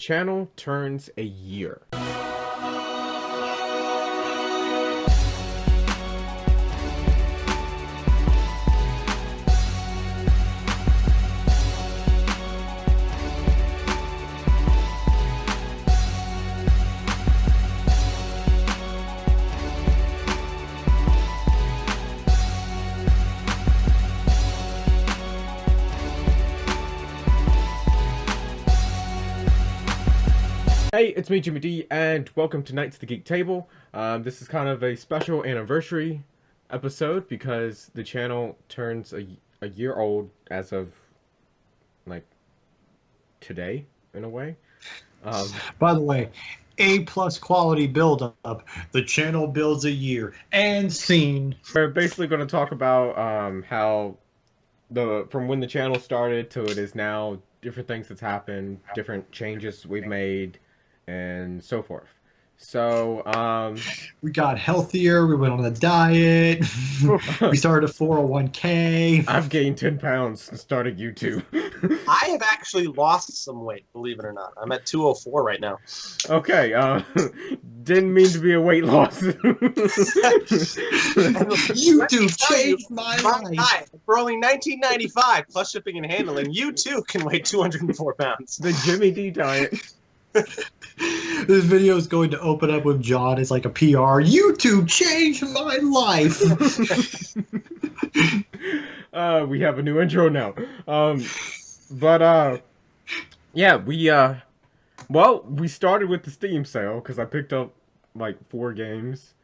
channel turns a year. Hey, it's me, Jimmy D, and welcome tonight to the Geek Table. This is kind of a special anniversary episode because the channel turns a year old as of, like, today, in a way. By the way, A+ quality build up. The channel builds a year and scene. We're basically going to talk about how from when the channel started to it is now, different things that's happened, different changes we've made, and so forth. So, we got healthier, we went on a diet, we started a 401k. I've gained 10 pounds since starting YouTube. I have actually lost some weight, believe it or not. I'm at 204 right now. Okay, didn't mean to be a weight loss. YouTube changed my life. For only $19.95 plus shipping and handling, you too can weigh 204 pounds. The Jimmy D diet. This video is going to open up with John as like a PR. YouTube changed my life. We have a new intro now. Yeah, we started with the Steam sale because I picked up like 4 games.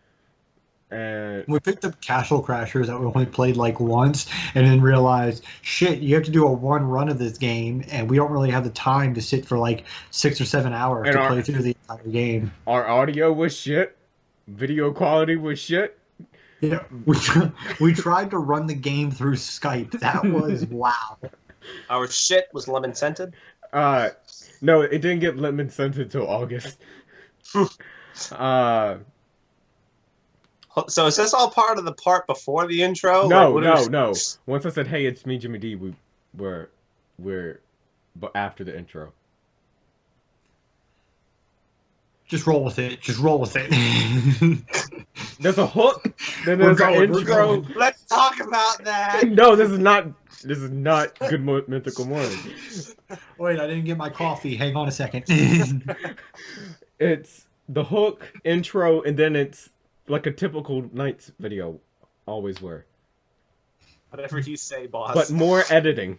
And we picked up Castle Crashers that we only played like once, and then realized, shit, you have to do a one run of this game, and we don't really have the time to sit for like 6 or 7 hours to play through the entire game. Our audio was shit. Video quality was shit. Yeah, we tried to run the game through Skype. That was wow. Our shit was lemon scented. No, it didn't get lemon scented till August. So is this all part of the part before the intro? No, like, no. Once I said, "Hey, it's me, Jimmy D," we're but after the intro. Just roll with it. Just roll with it. There's a hook. Then there's an intro. Let's talk about that. No, this is not Good Mythical Morning. Wait, I didn't get my coffee. Hang on a second. It's the hook, intro, and then it's like a typical Knights video always were. Whatever you say, boss. But more editing.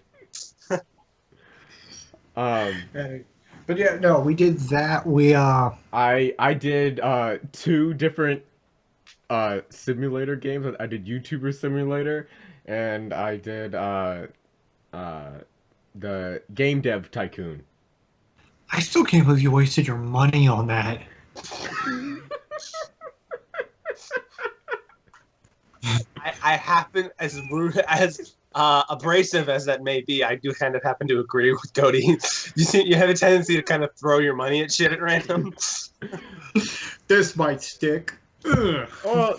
But yeah, no, we did that. I did 2 different simulator games. I did YouTuber Simulator, and I did the Game Dev Tycoon. I still can't believe you wasted your money on that. I happen, as rude, as abrasive as that may be, I do kind of happen to agree with Cody. You have a tendency to kind of throw your money at shit at random. This might stick.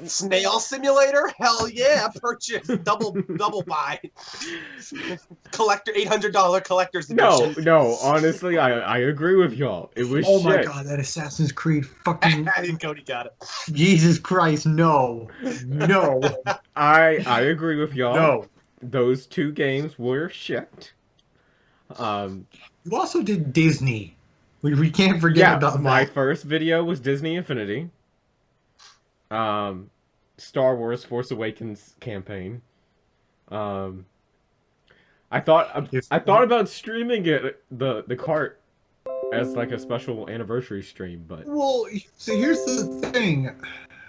Snail Simulator? Hell yeah! Purchase double buy. Collector $800 collector's edition. No. Honestly, I agree with y'all. It was oh shit. My god, that Assassin's Creed fucking. I think Cody got it. Jesus Christ, no. I agree with y'all. No. Those 2 games were shit. You also did Disney. We can't forget about that. My first video was Disney Infinity. Star Wars Force Awakens campaign. I thought about streaming it the cart as like a special anniversary stream, but well, so here's the thing.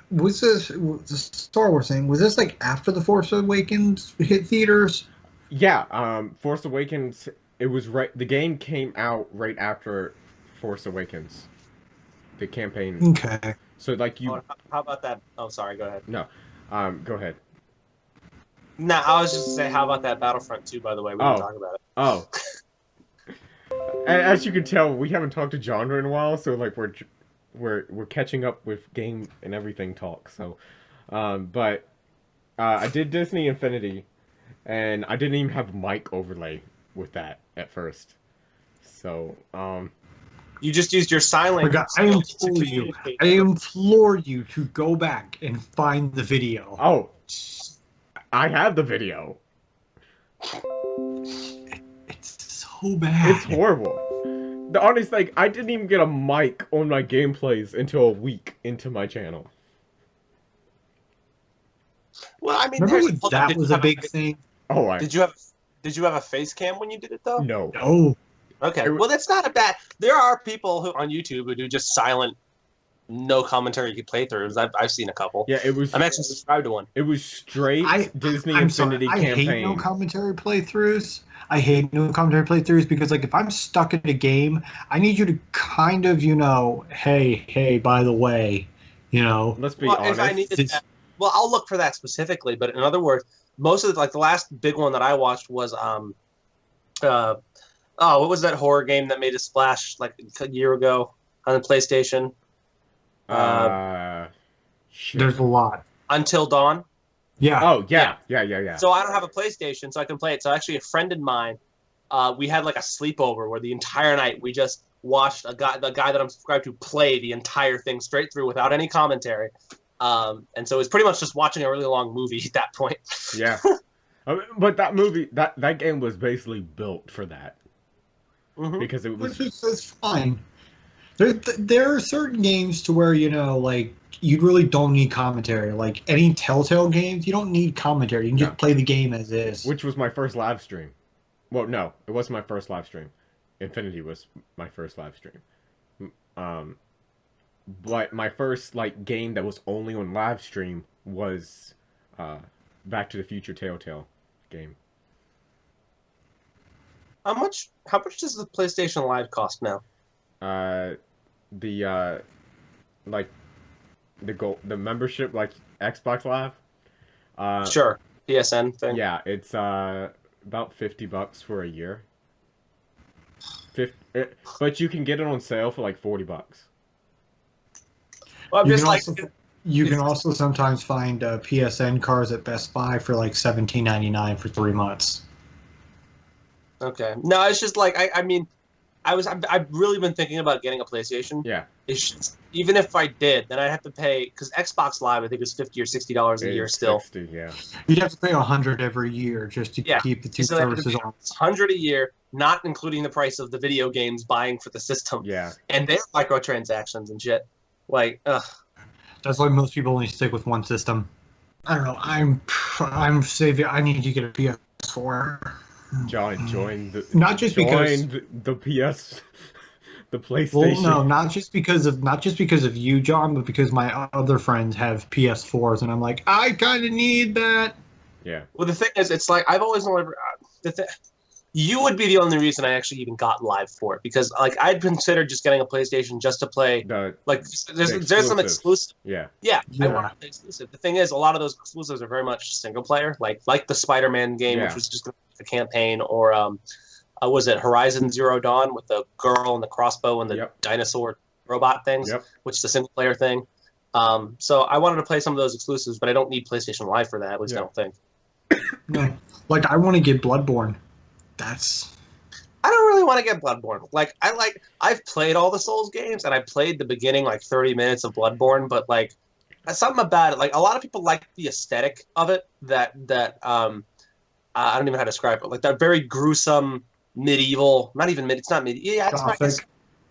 Was the Star Wars thing? Was this like after the Force Awakens hit theaters? Yeah, Force Awakens. It was right. The game came out right after Force Awakens. The campaign. Okay. So like you. How about that? Oh, sorry. Go ahead. No, go ahead. Nah, I was just gonna say, how about that Battlefront 2? By the way, we didn't talk about it. Oh. As you can tell, we haven't talked to Genre in a while, so like we're catching up with game and everything talk. So, but I did Disney Infinity, and I didn't even have a mic overlay with that at first. So, You just used your silent. I implore you. I implore you to go back and find the video. Oh, I have the video. It's so bad. It's horrible. The honest, like, I didn't even get a mic on my gameplays until a week into my channel. Well, I mean, Remember when that was a big thing? Oh, Did you have a face cam when you did it though? No. No. Okay. Well, that's not a bad. There are people who on YouTube who do just silent, no commentary playthroughs. I've seen a couple. Yeah, it was. I'm actually subscribed to one. It was straight Disney I'm Infinity sorry, campaign. I hate no commentary playthroughs. I hate no commentary playthroughs because, like, if I'm stuck in a game, I need you to kind of, hey, by the way, Let's be honest. If I needed that, well, I'll look for that specifically. But in other words, most of the last big one that I watched was what was that horror game that made a splash like a year ago on the PlayStation? There's a lot. Until Dawn. Yeah. Oh, yeah. So I don't have a PlayStation, so I can play it. So actually, a friend of mine, we had like a sleepover where the entire night we just watched the guy that I'm subscribed to play the entire thing straight through without any commentary. And so it's pretty much just watching a really long movie at that point. Yeah. But that movie, that game was basically built for that. Mm-hmm. Because it was... It's fine. There are certain games to where, like, you really don't need commentary. Like, any Telltale games, you don't need commentary. You can just play the game as is. Which was my first live stream. Well, no, it wasn't my first live stream. Infinity was my first live stream. But my first, like, game that was only on live stream was Back to the Future Telltale game. How much does the PlayStation Live cost now? The membership, like Xbox Live. Sure, PSN thing. Yeah, it's about $50 for a year. But you can get it on sale for like $40. Well, you can also sometimes find PSN cards at Best Buy for like $17.99 for 3 months. Okay. No, it's just like I mean, I've really been thinking about getting a PlayStation. Yeah. It's just, even if I did, then I'd have to pay because Xbox Live I think is $50 or $60 a year still. 60, yeah. You'd have to pay $100 every year just to keep the two services on. It's $100 a year, not including the price of the video games buying for the system. Yeah. And their microtransactions and shit. Like, ugh. That's why most people only stick with one system. I don't know. I'm saving. I need to get a PS4. John joined the PlayStation. Well, no, not just because of you, John, but because my other friends have PS4s, and I'm like, I kind of need that. Yeah. Well, the thing is, it's like I've always known. You would be the only reason I actually even got Live for it because, like, I'd considered just getting a PlayStation just to play. There's some exclusive. Yeah. Yeah, I want the exclusive. The thing is, a lot of those exclusives are very much single player, like the Spider-Man game, which was just a campaign, or was it Horizon Zero Dawn with the girl and the crossbow and the dinosaur robot things, which is a single player thing. So I wanted to play some of those exclusives, but I don't need PlayStation Live for that. At least I don't think. No, like I want to get Bloodborne. I don't really want to get Bloodborne. I've played all the Souls games, and I played the beginning 30 minutes of Bloodborne, but like something about it. Like a lot of people like the aesthetic of it. That I don't even know how to describe it. Like that very gruesome medieval. Not even mid. It's not medieval. Yeah, it's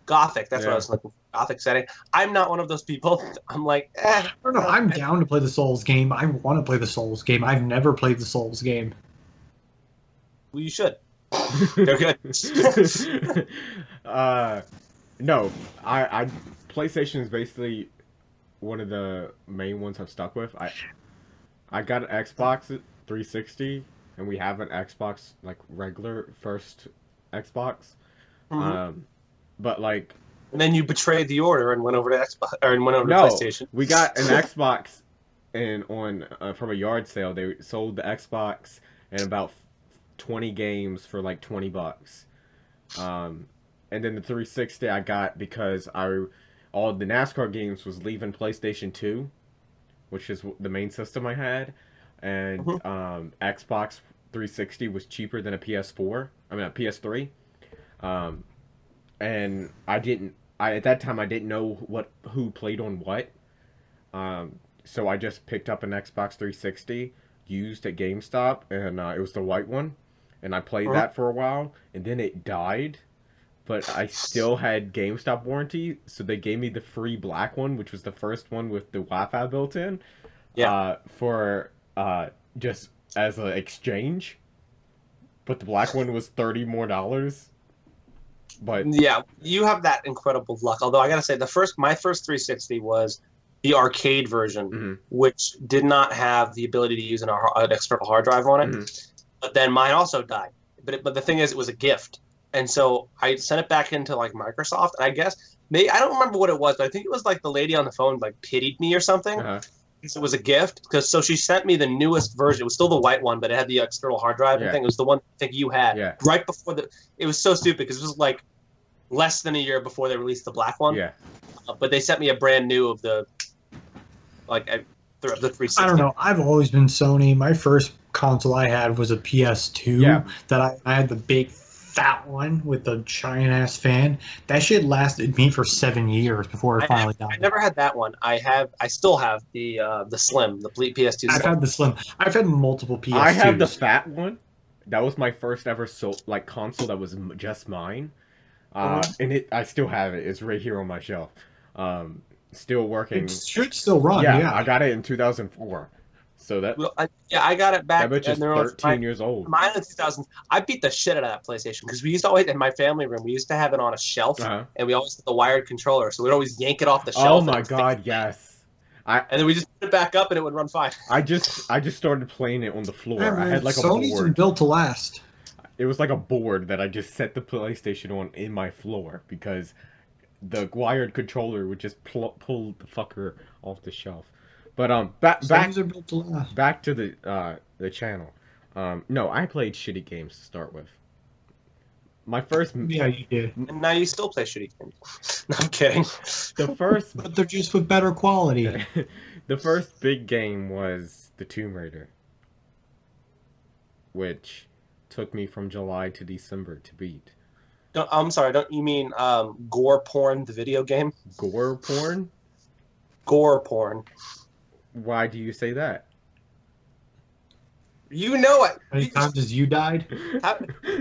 Gothic. That's what I was looking for. Gothic setting. I'm not one of those people. I'm like, I don't know. I'm down to play the Souls game. I want to play the Souls game. I've never played the Souls game. Well, you should. They're good. No, I PlayStation is basically one of the main ones I've stuck with. I got an Xbox 360, and we have an Xbox regular first Xbox. Mm-hmm. But like. And then you betrayed the order and went over to Xbox to PlayStation. We got an Xbox, and from a yard sale they sold the Xbox and about 20 games for like $20. And then the 360 I got because all the NASCAR games was leaving PlayStation 2, which is the main system I had, and Xbox 360 was cheaper than a PS3. And I didn't I at that time I didn't know who played on what. So I just picked up an Xbox 360 used at GameStop, and it was the white one, and I played that for a while, and then it died. But I still had GameStop warranty, so they gave me the free black one, which was the first one with the Wi-Fi built in. For just as an exchange. But the black one was $30 more. But yeah, you have that incredible luck. Although I gotta say, my first 360 was the arcade version, which did not have the ability to use an external hard drive on it. But then mine also died. But the thing is, it was a gift, and so I sent it back into like Microsoft. And I guess I don't remember what it was, but I think it was like the lady on the phone like pitied me or something. It was a gift so she sent me the newest version. It was still the white one, but it had the external hard drive and thing. It was the one I think you had right before it was so stupid because it was like less than a year before they released the black one. But they sent me a brand new of the the 360. I don't know. I've always been Sony. My first console I had was a PS2 that I had the big fat one with the giant ass fan. That shit lasted me for 7 years before it finally died. I never had that one. I still have the Slim, the PS2 Slim. I've had the Slim. I've had multiple PS2s. I have the fat one. That was my first ever console that was just mine. And I still have it. It's right here on my shelf. Still working. It should still run. Yeah, I got it in 2004. So that I got it back. That bitch is 13 years old. Mine in 2000. I beat the shit out of that PlayStation because we used to always in my family room. We used to have it on a shelf, and we always had the wired controller, so we'd always yank it off the shelf. Oh my god, yes! And then we just put it back up, and it would run fine. I just started playing it on the floor. Yeah, I had like a Sony's board. built to last. It was like a board that I just set the PlayStation on in my floor because the wired controller would just pull the fucker off the shelf. But back to the channel. No, I played shitty games to start with. My first you did. And now you still play shitty games. No, I'm kidding. The first but they're just with better quality. The first big game was the Tomb Raider, which took me from July to December to beat. I'm sorry, don't you mean Gore Porn, the video game? Gore Porn? Gore Porn. Why do you say that? You know it. How many times has you died?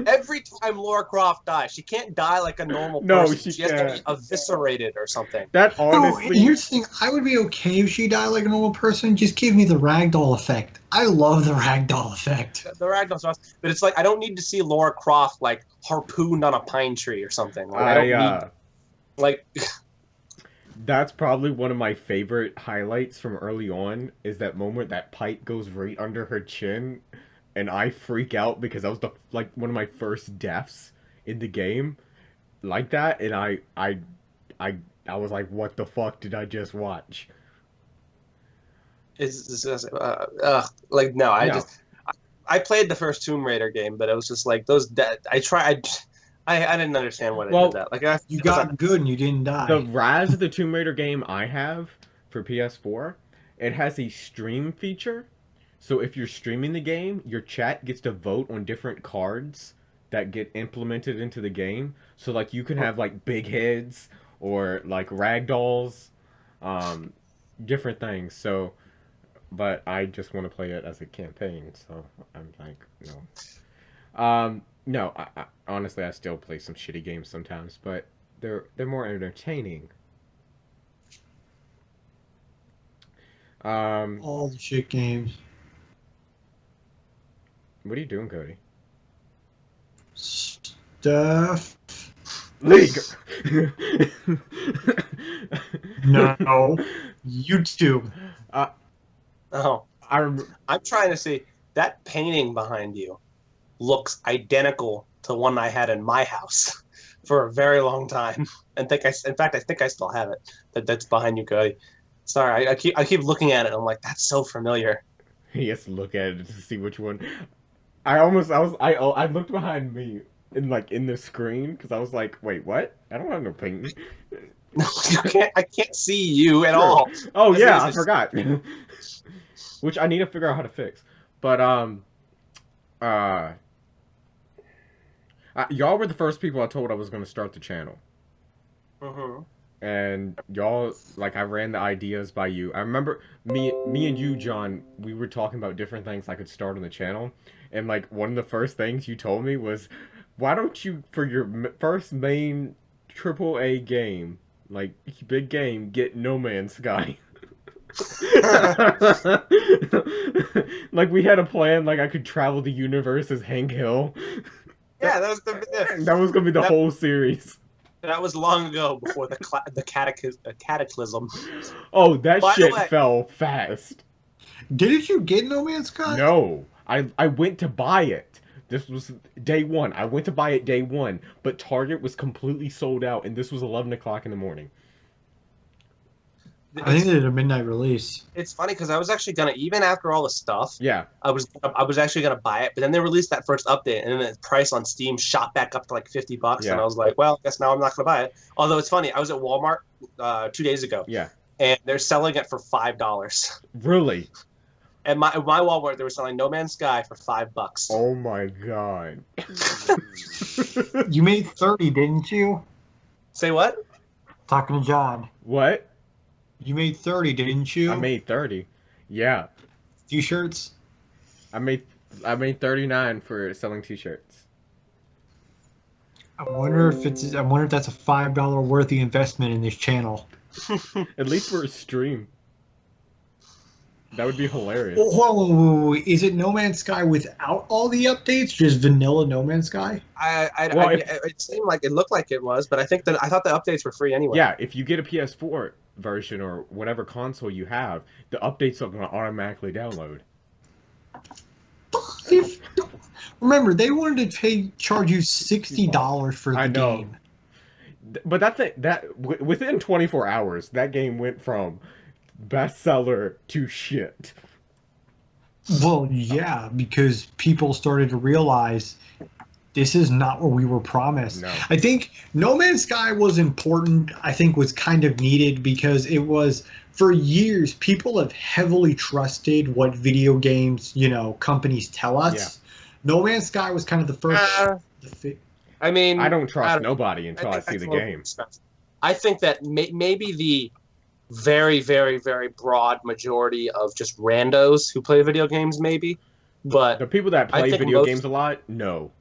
Every time Lara Croft dies, she can't die like a normal person. No, she has to be eviscerated or something. That honestly... No, here's the thing. I would be okay if she died like a normal person. Just give me the ragdoll effect. I love the ragdoll effect. The ragdoll stuff. But it's like, I don't need to see Lara Croft, like, harpooned on a pine tree or something. Like, I don't need... Like... That's probably one of my favorite highlights from early on, is that moment that pipe goes right under her chin, and I freak out because that was one of my first deaths in the game, like that, and I was like, what the fuck did I just watch? I played the first Tomb Raider game, but it was just like I didn't understand why they did that. Like you got good and you didn't die. The Rise of the Tomb Raider game I have for PS4, it has a stream feature. So if you're streaming the game, your chat gets to vote on different cards that get implemented into the game. So like you can have like big heads or like ragdolls, different things. So, but I just want to play it as a campaign. So I'm like, no. No, I honestly, I still play some shitty games sometimes, but they're more entertaining. All the shit games. What are you doing, Cody? Stuff. League. No. YouTube. I'm trying to see that painting behind you. Looks identical to one I had in my house for a very long time, and I think I still have it. That's behind you, Cody. Sorry, I keep looking at it. And I'm like, that's so familiar. He has to look at it to see which one. I looked behind me in the screen because I was like, wait, what? I don't have no painting. No, you can't. I can't see you at all. Oh yeah, I forgot. Which I need to figure out how to fix. But y'all were the first people I told I was going to start the channel. Mm-hmm. And y'all, like, I ran the ideas by you. I remember me and you, John, we were talking about different things I could start on the channel, and like one of the first things you told me was, why don't you, for your first main AAA game, like big game, get No Man's Sky. Like we had a plan, like I could travel the universe as Hank Hill. Yeah, That, that was that was gonna be the that, whole series. that was long ago before the cataclysm. Oh, that By the shit way, fell fast. Didn't you get No Man's Sky? No, I went to buy it. This was day one. I went to buy it day one, but Target was completely sold out, and this was 11 o'clock in the morning. I think they did a midnight release. it's funny because I was actually gonna, even after all the stuff, Yeah, I was actually gonna buy it, but then they released that first update, and then the price on Steam shot back up to like $50, Yeah. and I was like, well, I guess now I'm not gonna buy it. Although it's funny, I was at Walmart 2 days ago, yeah. and they're selling it for $5. Really? At my Walmart, they were selling No Man's Sky for $5. Oh my god. You made 30, didn't you? Say what? Talking to John. What? You made 30, didn't you? I made 30. Yeah. T-shirts. I made 39 for selling t-shirts. I wonder if that's a $5 worthy investment in this channel. At least for a stream. That would be hilarious. Whoa. Is it No Man's Sky without all the updates? Just vanilla No Man's Sky? It seemed like it looked like it was, but I thought the updates were free anyway. Yeah, if you get a PS4 version or whatever console you have, the updates are going to automatically download. Remember, they wanted to charge you $60 for the game. But within 24 hours, that game went from bestseller to shit. Well, yeah, because people started to realize this is not what we were promised. No. I think No Man's Sky was important. I think was kind of needed because it was, for years, people have heavily trusted what video games, companies tell us. Yeah. No Man's Sky was kind of the first. I mean, I don't trust nobody until I see the game. I think that maybe the very, very, very broad majority of just randos who play video games, maybe. But the people that play video games a lot, no.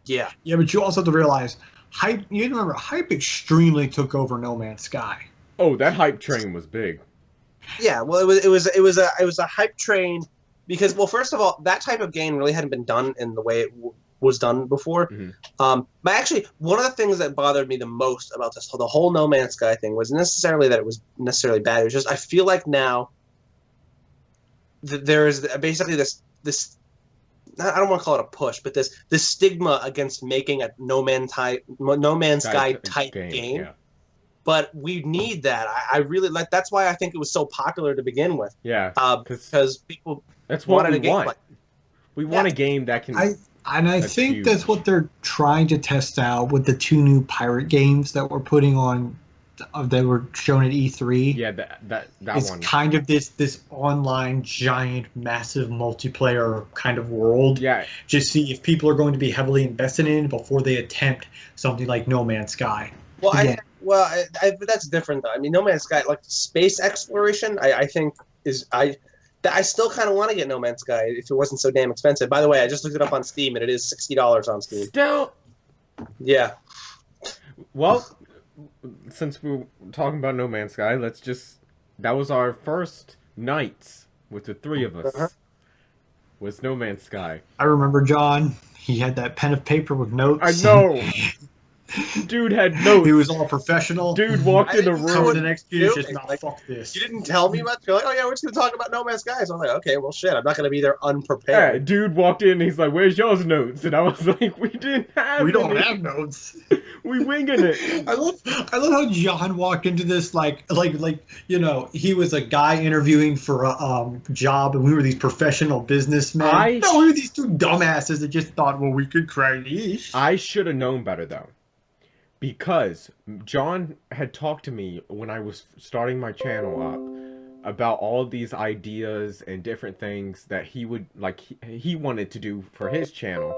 Yeah. Yeah, but you also have to realize, hype. You remember, hype extremely took over No Man's Sky. Oh, that hype train was big. Yeah, well, it was a hype train because, well, first of all, that type of game really hadn't been done in the way it was done before. Mm-hmm. But actually, one of the things that bothered me the most about the whole No Man's Sky thing was necessarily that it was necessarily bad. It was just I feel like now there is basically this I don't want to call it a push, but this stigma against making a No Man's Sky type game. Yeah. But we need that. I really like. That's why I think it was so popular to begin with. Yeah, because people wanted a game want. like. We want a game that can. I think that's what they're trying to test out with the 2 new pirate games that we're putting on. That were shown at E3. Yeah, that it's one. It's kind of this online giant massive multiplayer kind of world. Yeah. Just see if people are going to be heavily invested in it before they attempt something like No Man's Sky. Well, that's different though. I mean, No Man's Sky, like space exploration, I think I still kind of want to get No Man's Sky if it wasn't so damn expensive. By the way, I just looked it up on Steam and it is $60 on Steam. Still. Yeah. Well, since we were talking about No Man's Sky, that was our first nights with the 3 of us. Was No Man's Sky. I remember John. He had that pen of paper with notes. I know. Dude had notes. He was all professional. Dude walked in the room. The next few just fuck this. You didn't tell me much. You're like, oh yeah, we're just gonna talk about No Man's Sky. So I'm like, okay, well shit, I'm not gonna be there unprepared. Yeah, dude walked in and he's like, "Where's y'all's notes?" And I was like, "We didn't have. We don't have notes. We winging it." I love how John walked into this like he was a guy interviewing for a job, and we were these professional businessmen. We were these 2 dumbasses that just thought, well, we could cry these. I should have known better though. Because John had talked to me when I was starting my channel up about all of these ideas and different things that he would like he wanted to do for his channel,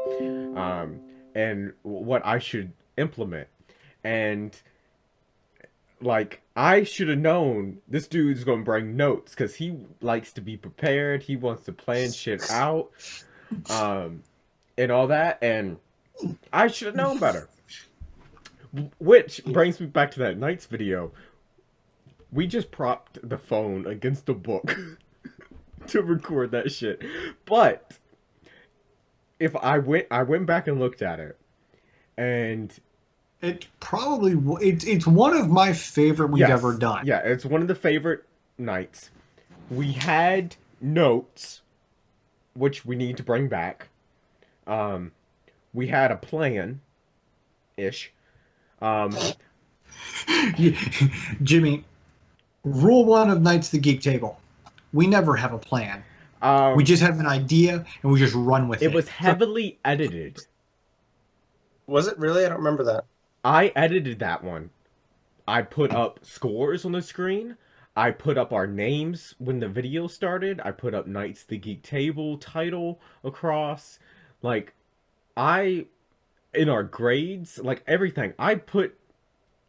and what I should implement. And like, I should have known this dude's gonna bring notes because he likes to be prepared. He wants to plan shit out, and all that. And I should have known better. Which brings me back to that Knights video. We just propped the phone against the book to record that shit. But if I went back and looked at it, and it's one of my favorite we've ever done. Yeah, it's one of the favorite nights. We had notes, which we need to bring back. We had a plan, ish. Jimmy, rule 1 of Knights of the Geek Table: we never have a plan. We just have an idea and we just run with it. It was heavily edited. Was it really? I don't remember that. I edited that one. I put up scores on the screen. I put up our names when the video started. I put up Knights of the Geek Table title across. Like, in our grades, like everything, I put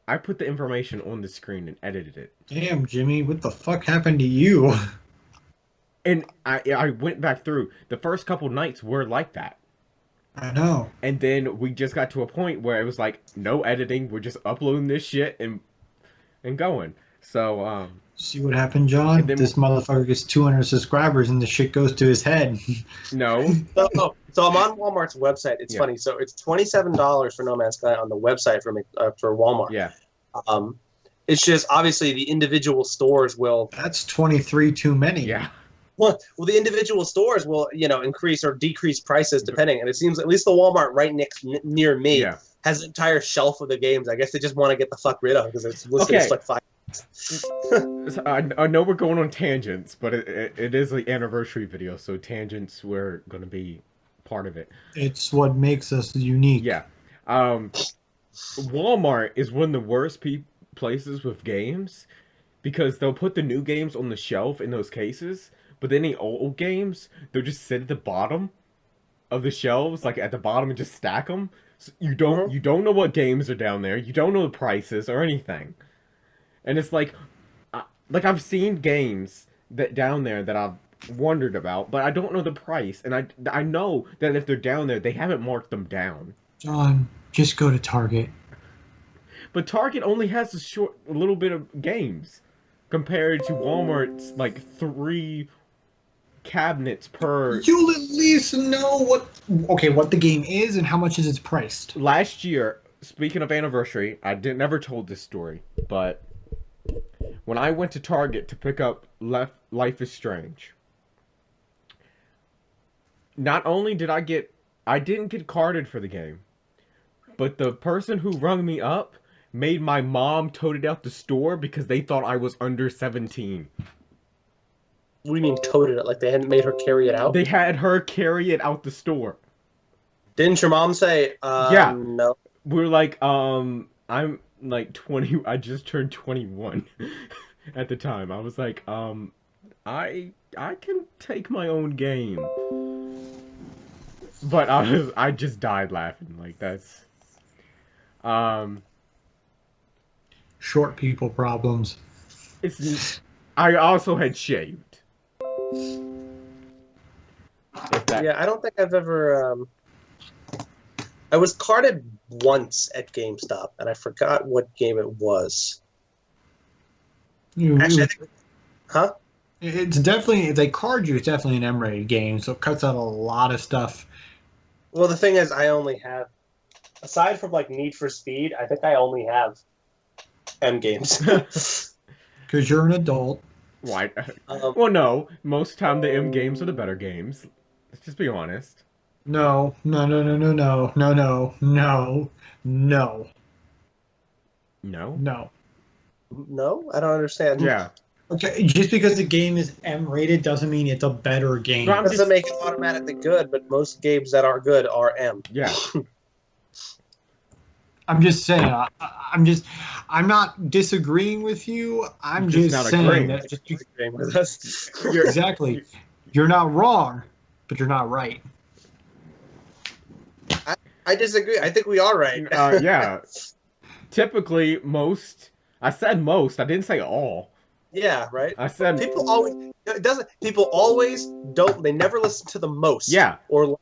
the information on the screen and edited it. Damn, Jimmy, what the fuck happened to you? And I went back through. The first couple nights were like that. I know. And then we just got to a point where it was like, no editing. We're just uploading this shit and going. So, see what happened, John? This motherfucker gets 200 subscribers and the shit goes to his head. No. So I'm on Walmart's website. It's funny. So it's $27 for No Man's Sky on the website for Walmart. Yeah. It's just obviously the individual stores will. That's 23 too many. Yeah. Well, the individual stores will, increase or decrease prices depending. And it seems at least the Walmart right near me has an entire shelf of the games. I guess they just want to get the fuck rid of because it's listed as like 5. I know we're going on tangents, but it is the anniversary video, so tangents were going to be part of it. It's what makes us unique. Yeah. Walmart is one of the worst places with games because they'll put the new games on the shelf in those cases, but then the old games, they'll just sit at the bottom of the shelves, like at the bottom, and just stack them. So you don't know what games are down there. You don't know the prices or anything. And it's like I've seen games down there that I've wondered about, but I don't know the price. And I know that if they're down there, they haven't marked them down. John, just go to Target. But Target only has a little bit of games compared to Walmart's like 3 cabinets per. You'll at least know what the game is and how much is it priced. Last year, speaking of anniversary, I never told this story, but when I went to Target to pick up Life is Strange, not only did I didn't get carded for the game, but the person who rung me up made my mom tote it out the store because they thought I was under 17. What do you mean toted it? Like they hadn't made her carry it out? They had her carry it out the store. Didn't your mom say, yeah. No? We're like, I'm like 20. I just turned 21 at the time. I was like, I can take my own game. But I just died laughing. Like that's, short people problems. I also had shaved. Yeah, I don't think I've ever. I was carded once at GameStop, and I forgot what game it was. Actually, huh? It's definitely, if they card you, it's definitely an M-rated game, so it cuts out a lot of stuff. Well, the thing is, I only have, aside from like Need for Speed, I think I only have M games. Because you're an adult. Why? Well, no. Most of the time, the M games are the better games. Let's just be honest. No. No. No? I don't understand. Yeah. Okay, just because the game is M-rated doesn't mean it's a better game. It doesn't make it automatically good, but most games that are good are M. Yeah. I'm just saying. I'm not disagreeing with you. I'm just not saying agreeing. that just Agreeing with us. exactly. You're not wrong, but you're not right. I disagree. I think we are right. Yeah. Typically, most I said most. I didn't say all. Yeah, right. I said People always it doesn't. People always don't. They never listen to the most. yeah. Or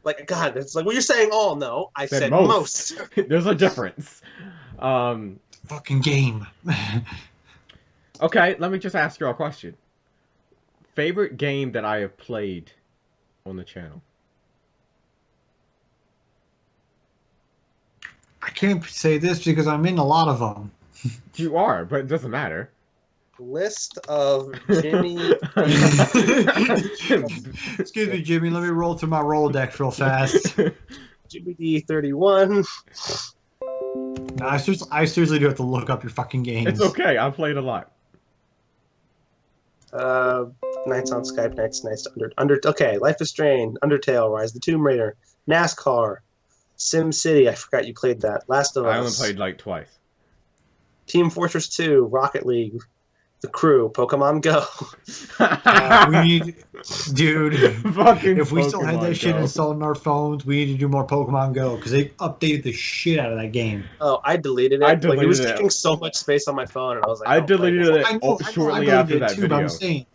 like God, it's like well, you're saying all. No, I said most. most. There's a difference. Fucking game. Okay, let me just ask you a question. Favorite game that I have played on the channel? I can't say this because I'm in a lot of them. You are, but it doesn't matter. List of Jimmy. Excuse me, Jimmy. Let me roll through my Rolodex real fast. Jimmy D31. No, I seriously do have to look up your fucking games. It's okay. I played a lot. Nights on Skype. Nights. Okay, Life is Strange, Undertale, Rise of the Tomb Raider, NASCAR, Sim City. I forgot you played that. Last of Us. I only played like twice. Team Fortress 2, Rocket League, The Crew, Pokemon Go. We need, dude. Fucking if we still had Pokemon that shit Go. installed on our phones, we need to do more Pokemon Go because they updated the shit out of that game. Oh, I deleted it. I Like, it deleted was it. taking so much space on my phone, and I was like, I don't play deleted this. it I know, shortly I after did that too, video. But I'm saying,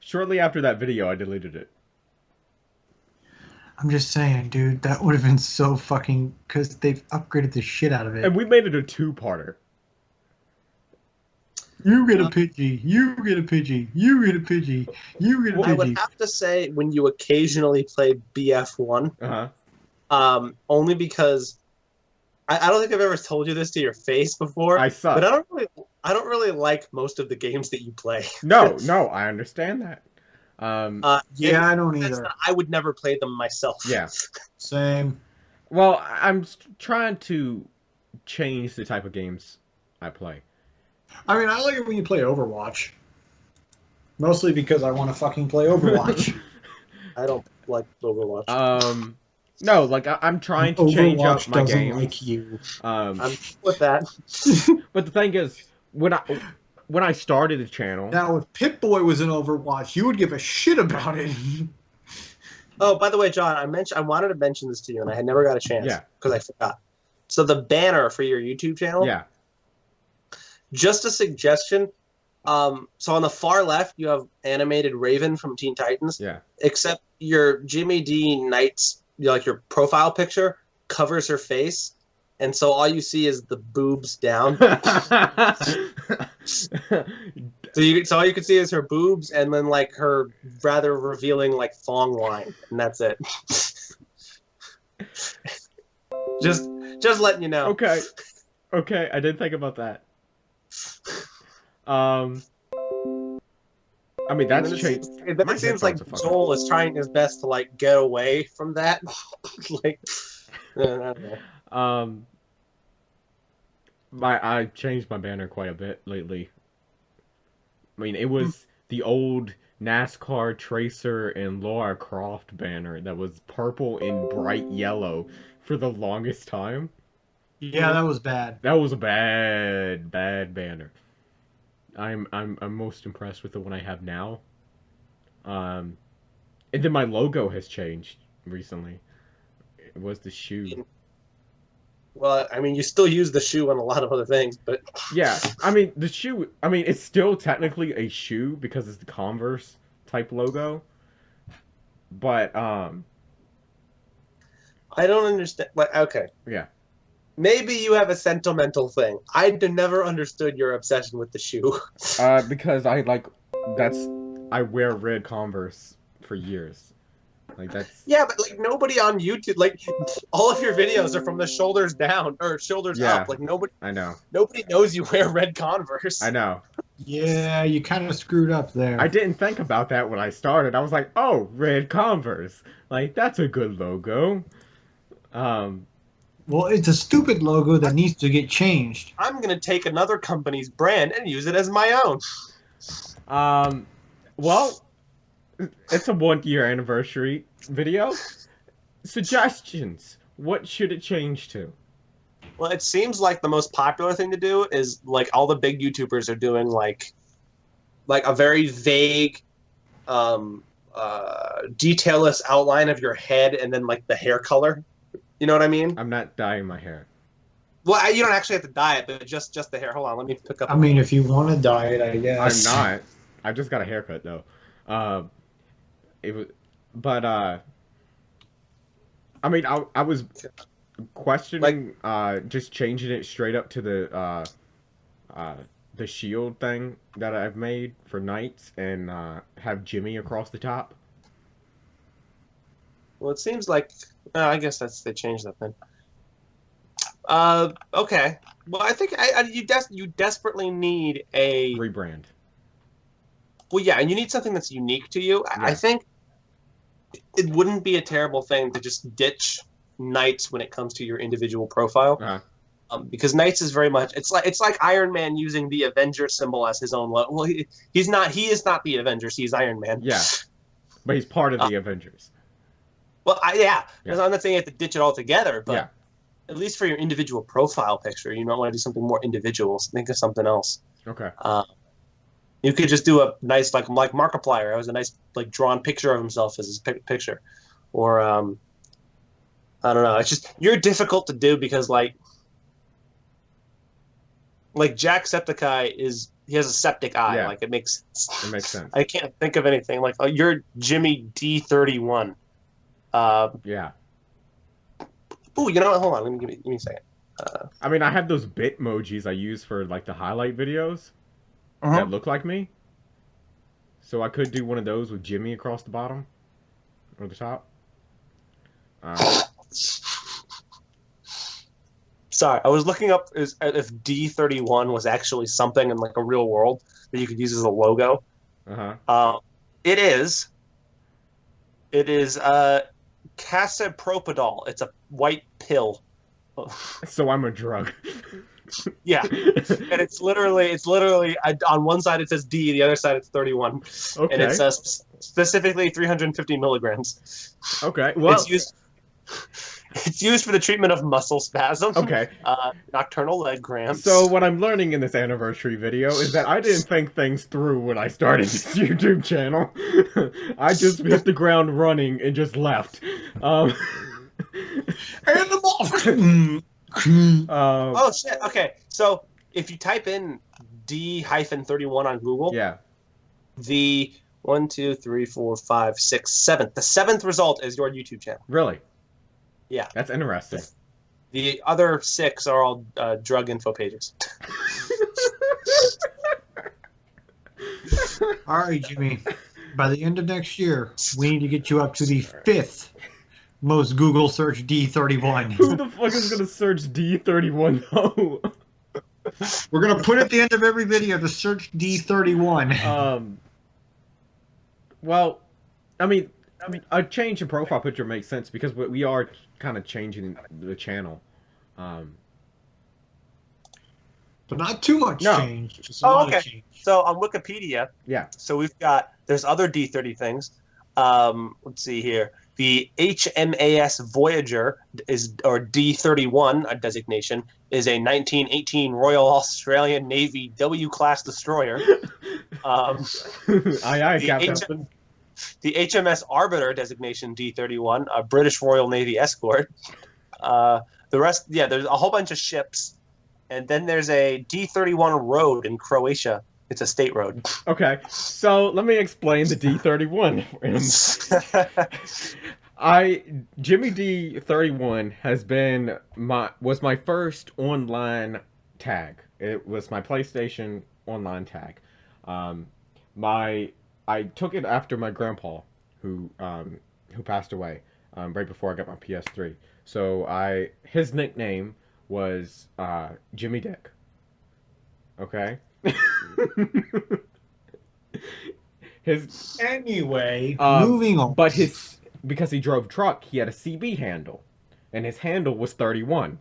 Shortly after that video, I deleted it. I'm just saying, dude, that would have been so fucking because they've upgraded the shit out of it. And we made it a two-parter. You get a Pidgey, you get a Pidgey, you get a Pidgey, you get a I would Pidgey. have to say when you occasionally play BF1, only because I don't think I've ever told you this to your face before. I suck. But I don't really like most of the games that you play. No, I understand that. Yeah, I don't either. I would never play them myself. Yeah. Same. Well, I'm trying to change the type of games I play. I mean, I like it when you play Overwatch. Mostly because I want to fucking play Overwatch. I don't like Overwatch. No, like I'm trying to change up my doesn't games. like you. I'm with that. But the thing is, when I started the channel, Now, if Pip-Boy was in Overwatch, you would give a shit about it. Oh, by the way, John, I wanted to mention this to you, and I had never got a chance. Yeah. Because I forgot. So the banner for your YouTube channel. yeah, Just a suggestion. So on the far left, you have animated Raven from Teen Titans. yeah. Except your Jimmy D Knight's, like your profile picture, covers her face, and so all you see is the boobs down. So all you can see is her boobs, and then like her rather revealing like thong line, and that's it. just letting you know. Okay, I didn't think about that. I mean that's changed. It seems like Joel is trying his best to like get away from that. Like, I don't know. I changed my banner quite a bit lately. I mean, it was the old NASCAR Tracer and Lara Croft banner that was purple and bright yellow for the longest time. Yeah, that was bad. That was a bad banner. I'm most impressed with the one I have now. And then my logo has changed recently. It was the shoe. Well, I mean, you still use the shoe on a lot of other things, but Yeah, I mean the shoe. I mean it's still technically a shoe because it's the Converse type logo. But I don't understand. Like, okay, yeah. maybe you have a sentimental thing. I never understood your obsession with the shoe. Because I wear red Converse for years. Like that's Yeah, but like nobody on YouTube, like all of your videos are from the shoulders down or shoulders Yeah. up. Like nobody knows you wear red Converse. I know. Yeah, you kind of screwed up there. I didn't think about that when I started. I was like, oh, red Converse. Like that's a good logo. Well, it's a stupid logo that needs to get changed. I'm gonna take another company's brand and use it as my own. Well, it's a 1-year anniversary video. Suggestions. What should it change to? Well, it seems like the most popular thing to do is like all the big YouTubers are doing like a very vague, detailless outline of your head and then like the hair color. You know what I mean? I'm not dyeing my hair. Well, you don't actually have to dye it, but just the hair. Hold on, let me pick up. I mean, if you want to dye it, I guess. I'm not. I just got a haircut though. It was, but I mean, I was questioning just changing it straight up to the shield thing that I've made for knights and have Jimmy across the top. Well, it seems like I guess they changed that then. Okay. Well, I think you desperately need a rebrand. Well, yeah, and you need something that's unique to you. Yeah. I think it wouldn't be a terrible thing to just ditch Knights when it comes to your individual profile, because Knights is very much it's like Iron Man using the Avenger symbol as his own logo. Well, he is not the Avengers. He's Iron Man. Yeah, but he's part of the Avengers. Well, yeah. I'm not saying you have to ditch it altogether, but. Yeah. At least for your individual profile picture, you might want to do something more individual. Think of something else. Okay. You could just do a nice like Markiplier. It was a nice like drawn picture of himself as his picture, or I don't know. It's just you're difficult to do because like Jacksepticeye he has a septic eye. Yeah. Like it makes sense. I can't think of anything like you're Jimmy D31. Yeah. Oh, you know what? Hold on. Give me a second. I mean, I have those Bitmojis I use for like the highlight videos that look like me. So I could do one of those with Jimmy across the bottom or the top. Sorry, I was looking up if D31 was actually something in like a real world that you could use as a logo. It is. It is Casipropidol. It's a white pill. So I'm a drug. Yeah, and it's literally on one side it says D, the other side it's 31, Okay. and it's specifically 350 milligrams. Okay, well, it's used for the treatment of muscle spasm. Okay. Nocturnal leg cramps. So what I'm learning in this anniversary video is that I didn't think things through when I started this YouTube channel. I just hit the ground running and just left. Animal. Oh shit! Okay, so if you type in D-31 on Google, yeah, the 1, 2, 3, 4, 5, 6, 7th. The 7th result is your YouTube channel. Really? Yeah, that's interesting. The other 6 are all drug info pages. All right, Jimmy. By the end of next year, we need to get you up to the 5th most Google search D31. Who the fuck is gonna search D31 though? We're gonna put at the end of every video to search D31. Well, I mean, a change in profile picture makes sense because we are kind of changing the channel. But not too much change. Just a lot of change. So on Wikipedia, so there's other D30 things. Let's see here. The HMAS Voyager or D31 designation is a 1918 Royal Australian Navy W-class destroyer. Aye, aye, Captain. The HMS Arbiter designation D31, a British Royal Navy escort. The rest, there's a whole bunch of ships, and then there's a D31 road in Croatia. It's a state road. Okay, so let me explain the D31. Jimmy D31 was my first online tag. It was my PlayStation online tag. I took it after my grandpa, who passed away right before I got my PS3. So his nickname was Jimmy Dick. Okay. Moving on. But because he drove truck, he had a CB handle, and his handle was 31.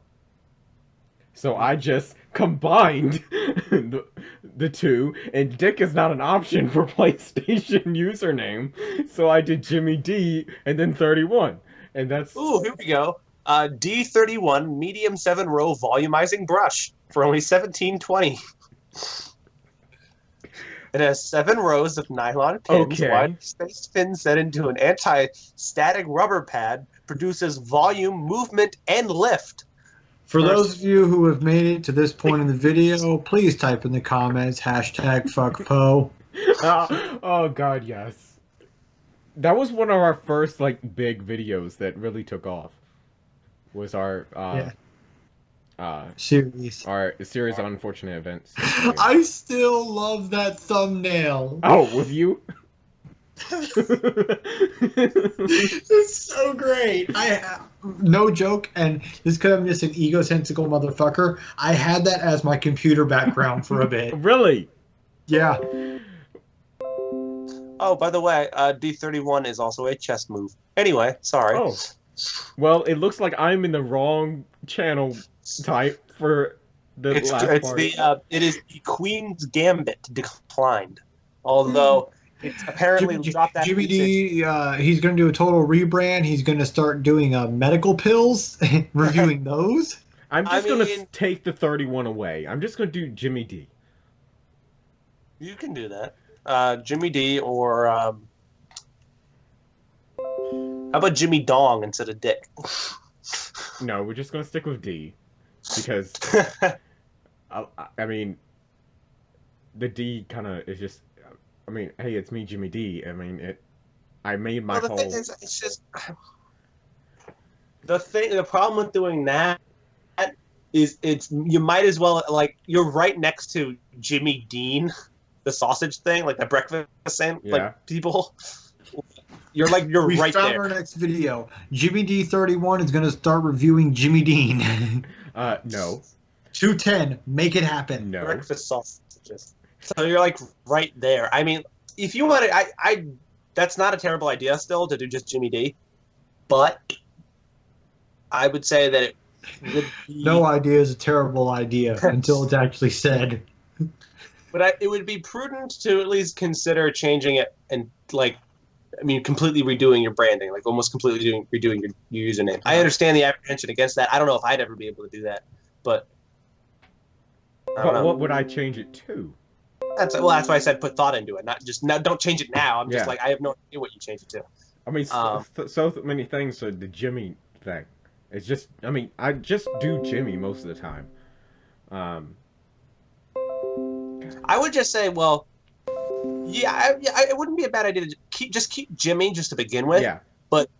So I just combined the two, and Dick is not an option for PlayStation username, so I did Jimmy D and then 31, and that's. Ooh, here we go. D31 medium 7-row volumizing brush for only $17.20. It has 7 rows of nylon pins, wide spaced pins set into an anti-static rubber pad, produces volume, movement, and lift. For those of you who have made it to this point in the video, please type in the comments #FuckPo. Oh God, yes. That was one of our first like big videos that really took off. Was our Series. our series of unfortunate events. I still love that thumbnail. Oh, with you? It's so great. No joke, and this could have just an egotistical motherfucker. I had that as my computer background for a bit. Really? Yeah. Oh, by the way, D31 is also a chess move. Anyway, sorry. Oh. Well, it looks like I'm in the wrong channel type for the last part. It is the Queen's Gambit declined. Although it's apparently dropped that. Jimmy D, he's going to do a total rebrand. He's going to start doing medical pills, reviewing those. I'm just going to take the 31 away. I'm just going to do Jimmy D. You can do that. Jimmy D or how about Jimmy Dong instead of Dick? No, we're just going to stick with D. Because, I mean, the D kind of is just, I mean, hey, it's me, Jimmy D. I mean, I made my whole... thing is, it's just... The problem with doing that is you might as well, like, you're right next to Jimmy Dean, the sausage thing, like the breakfast thing, Yeah. like, people... You're right there. We found our next video. Jimmy D31 is going to start reviewing Jimmy Dean. No. 210, make it happen. No. Breakfast sausages. So you're like right there. I mean, if you want to, I that's not a terrible idea still to do just Jimmy D, but I would say that it would be... No idea is a terrible idea until it's actually said. But it would be prudent to at least consider changing it and completely redoing your branding, like almost completely redoing your username. I understand the apprehension against that. I don't know if I'd ever be able to do that, but what would I change it to? That's why I said put thought into it. Don't change it now. I'm just like, I have no idea what you change it to. I mean, so many things are the Jimmy thing. It's just, I mean, I just do Jimmy most of the time. I would just say, well, it wouldn't be a bad idea to keep Jimmy just to begin with. Yeah. But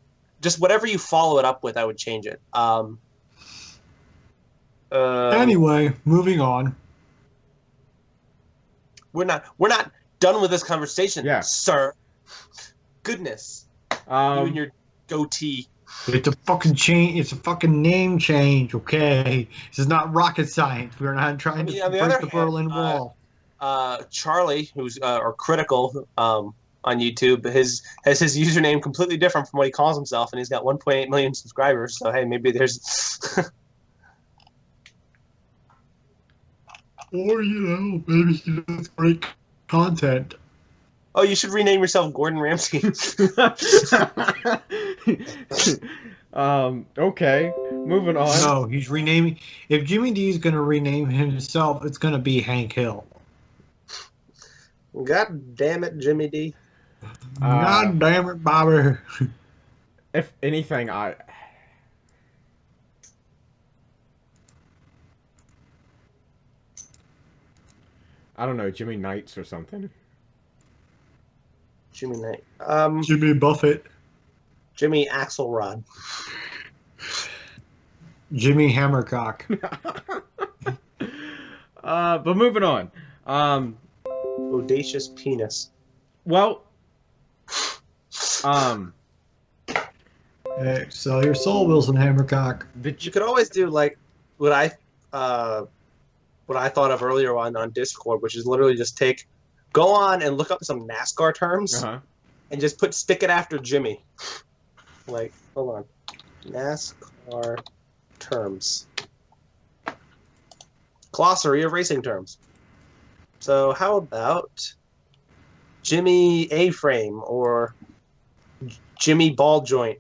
just whatever you follow it up with, I would change it. Anyway, moving on. We're not done with this conversation, sir. Goodness. You and your goatee. It's a fucking change. It's a fucking name change, okay? This is not rocket science. We're not trying to break the Berlin Wall. Charlie, who's or Critical on YouTube, has his username completely different from what he calls himself, and he's got 1.8 million subscribers. So hey, maybe there's. Or maybe he does great content. Oh, you should rename yourself Gordon Ramsay. Okay, moving on. No, he's renaming. If Jimmy D is going to rename himself, it's going to be Hank Hill. God damn it, Jimmy D. God damn it, Bobby. If anything, I don't know, Jimmy Knights or something. Jimmy Knight. Jimmy Buffett. Jimmy Axelrod. Jimmy Hammercock. But moving on. Audacious Penis. Well, Hey, sell your soul, Wilson Hammercock. You could always do like what I thought of earlier on Discord, which is literally just go on and look up some NASCAR terms and just stick it after Jimmy. Like, hold on. NASCAR terms. Glossary of racing terms. So how about Jimmy A-frame or Jimmy Ball Joint?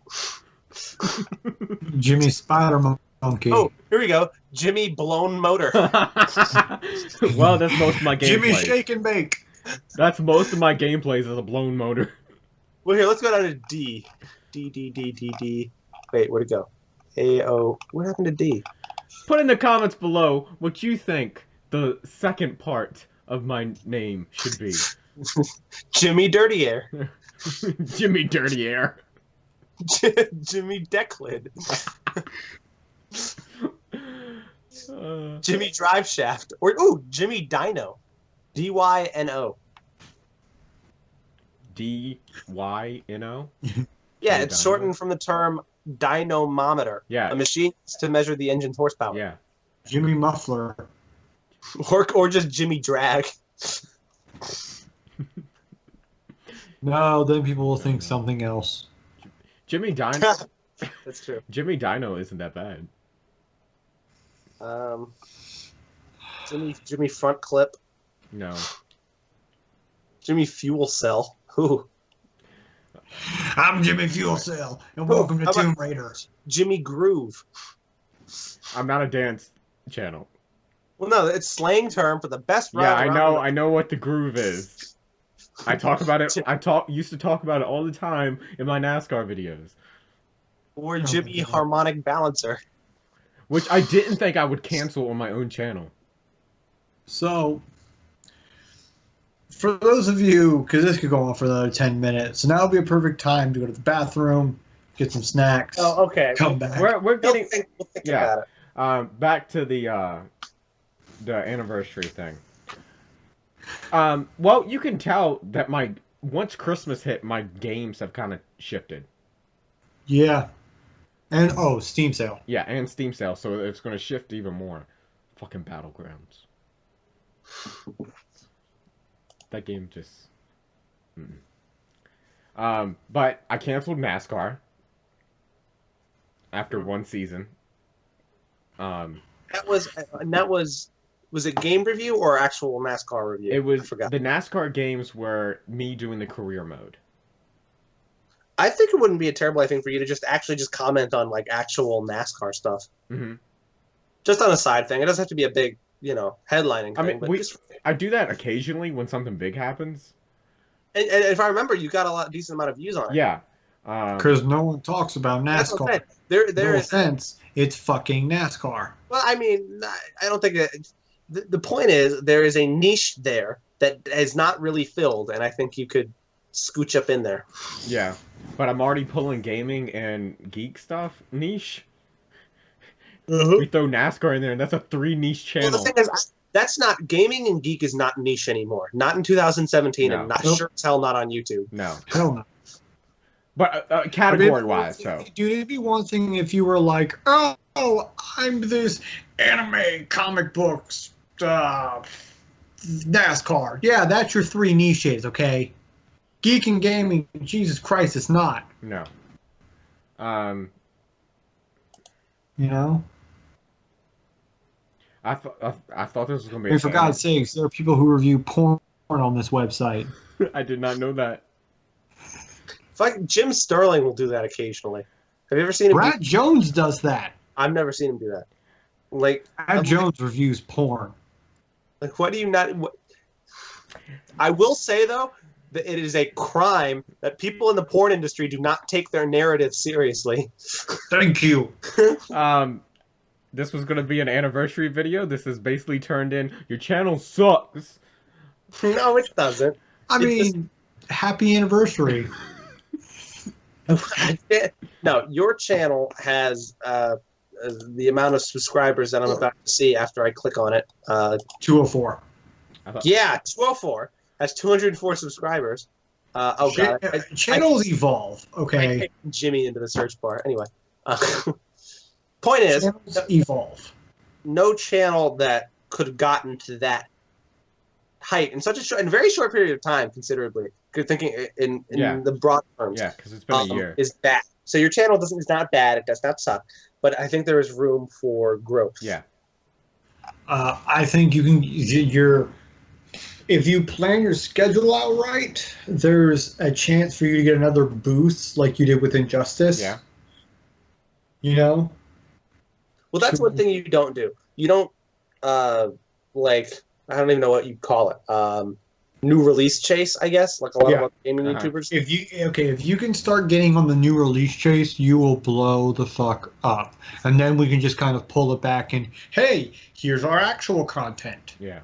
Jimmy Spider Monkey. Oh, here we go. Jimmy Blown Motor. Well, that's most of my gameplays. Jimmy Shake and Bake. That's most of my gameplays is a blown motor. Well, here, let's go down to D. D. Wait, where'd it go? A-O. What happened to D? Put in the comments below what you think the second part of my name should be. Jimmy Dirty Air. Jimmy Dirty Air. Jimmy Decklid. Jimmy Drive Shaft. Or Jimmy Dino. DYNO. DYNO? Yeah, it's shortened from the term dynamometer. Yeah. A machine to measure the engine's horsepower. Yeah. Jimmy Muffler. Or just Jimmy Drag. No, then people will think something else. Jimmy Dino. That's true. Jimmy Dino isn't that bad. Jimmy Front Clip. No. Jimmy Fuel Cell. Ooh. I'm Jimmy Fuel Cell, and welcome to Tomb Raider. Jimmy Groove. I'm not a dance channel. Well, no, it's slang term for the best ride. Yeah, around I know what the groove is. I talk about it. Used to talk about it all the time in my NASCAR videos. Or Jimmy Harmonic Balancer. Which I didn't think I would cancel on my own channel. So, for those of you, because this could go on for another 10 minutes, so now would be a perfect time to go to the bathroom, get some snacks. Oh, okay. Come back. We're getting We'll think about it. back to the anniversary thing. Well, you can tell that once Christmas hit, my games have kind of shifted. Yeah. And, Steam sale. Yeah, and Steam sale, so it's going to shift even more. Fucking Battlegrounds. That game just... but I canceled NASCAR after one season. That was it game review or actual NASCAR review? It was I forgot. the NASCAR games were me doing the career mode. I think it wouldn't be a terrible thing for you to just comment on like actual NASCAR stuff. Mm-hmm. Just on a side thing. It doesn't have to be a big, headlining thing. I mean, but I do that occasionally when something big happens. and if I remember, you got a decent amount of views on it. Yeah. Because no one talks about That's what I'm NASCAR. saying. There No is. offense, it's fucking NASCAR. Well, I mean, I don't think that. The point is, there is a niche there that is not really filled, and I think you could scooch up in there. Yeah. But I'm already pulling gaming and geek stuff niche. We throw NASCAR in there, and that's a 3 niche channel. Well, the thing is, that's not gaming and geek is not niche anymore. Not in 2017, No. and not Nope. sure as hell not on YouTube. No. Hell no. But category-wise, so. Dude, it'd be one thing if you were like, oh, I'm this anime, comic books, NASCAR. Yeah, that's your 3 niches, okay? Geek and gaming, Jesus Christ, it's not. No. You know? I thought this was going to be I mean, for God's sakes, there are people who review porn on this website. I did not know that. Jim Sterling will do that occasionally. Have you ever seen him? Brad Jones does that. I've never seen him do that. Like, Brad Jones reviews porn. like, what do you not? I will say though that it is a crime that people in the porn industry do not take their narrative seriously. Thank you. This was going to be an anniversary video. This is basically turned in, your channel sucks. No, it doesn't. I mean, happy anniversary. No, your channel has the amount of subscribers that I'm about to see after I click on it. 204. Yeah, 204 has 204 subscribers. God, channels evolve. I Okay. typed Jimmy into the search bar. Anyway, point is, Channels evolve. no channel that could have gotten to that height in such a very short period of time, considerably. Good thinking in Yeah. the broad terms. Yeah, because it's been a year. Is bad. So your channel is not bad. It does not suck. But I think there is room for growth. Yeah. I think you can. If you plan your schedule out right, there's a chance for you to get another boost like you did with Injustice. Yeah. You know? Well, that's one thing you don't do. You don't, I don't even know what you call it. new release chase, I guess, like a lot of other gaming YouTubers. If you can start getting on the new release chase, you will blow the fuck up, and then we can just kind of pull it back and hey, here's our actual content. Yeah.